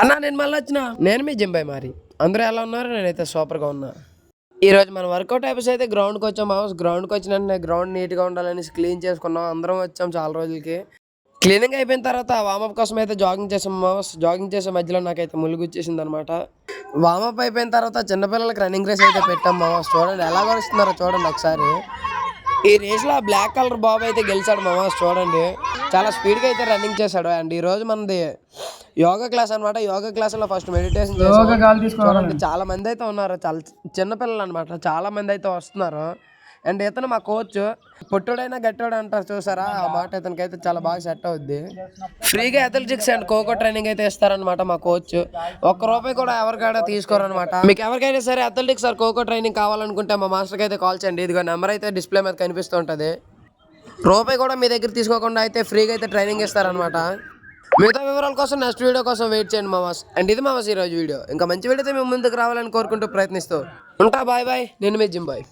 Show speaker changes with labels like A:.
A: అన్నా నేను మళ్ళీ వచ్చిన నేను మీ జింబాయి మరి అందరూ ఎలా ఉన్నారు? నేనైతే సూపర్గా ఉన్నా. ఈరోజు మన వర్కౌట్ అయిపోయి అయితే గ్రౌండ్కి వచ్చాం మామూలు. గ్రౌండ్కి వచ్చిన వెంటనే గ్రౌండ్ నీట్గా ఉండాలని క్లీన్ చేసుకున్నాం. అందరం వచ్చాం చాలా రోజులకి. క్లీనింగ్ అయిపోయిన తర్వాత వామప్ కోసం అయితే జాగింగ్ చేసాం మామూలు. జాగింగ్ చేసే మధ్యలో నాకైతే ములుగు వచ్చేసింది అనమాట. వామప్ అయిపోయిన తర్వాత చిన్నపిల్లలకి రన్నింగ్ రేస్ అయితే పెట్టాం మామూలు. చూడండి ఎలా కొడుస్తున్నారో చూడండి ఒకసారి. ఈ రేస్లో ఆ బ్లాక్ కలర్ బాబు అయితే గెలిచాడు మామూలు. చూడండి చాలా స్పీడ్గా అయితే రన్నింగ్ చేశాడు. అండ్ ఈరోజు మనది యోగా క్లాస్ అనమాట. యోగా క్లాస్లో ఫస్ట్ మెడిటేషన్ చేసాం. చూడండి చాలా మంది అయితే ఉన్నారు. చాలా చిన్నపిల్లలు అనమాట. చాలా మంది అయితే వస్తున్నారు. అండ్ ఇతను మా కోచ్. పొట్టుడైనా గట్టాడు అంటారు చూసారా, ఆ మాట ఇతనికి అయితే చాలా బాగా సెట్ అవుద్ది. ఫ్రీగా అథ్లెటిక్స్ అండ్ ఖోఖో ట్రైనింగ్ అయితే ఇస్తారనమాట మా కోచ్. ₹1 కూడా ఎవరికైనా తీసుకోరనమాట. మీకు ఎవరికైనా సరే అథ్లెటిక్స్ ఆర్ ఖోఖో ట్రైనింగ్ కావాలనుకుంటే మా మాస్టర్కి అయితే కాల్ చేయండి. ఇదిగో నెంబర్ అయితే డిస్ప్లే మీద కనిపిస్తూ ఉంటుంది. ₹1 కూడా మీ దగ్గర తీసుకోకుండా అయితే ఫ్రీగా అయితే ట్రైనింగ్ ఇస్తారనమాట. మిగతా వివరాల కోసం నెక్స్ట్ వీడియో కోసం వెయిట్ చేయండి మావాస్. అండ్ ఇది మావాస్ ఈరోజు వీడియో. ఇంకా మంచి వీడియోతో మేము ముందుకు రావాలని కోరుకుంటూ ప్రయత్నిస్తూ ఉంటా. Bye bye. నేను మీ జింబాయ్.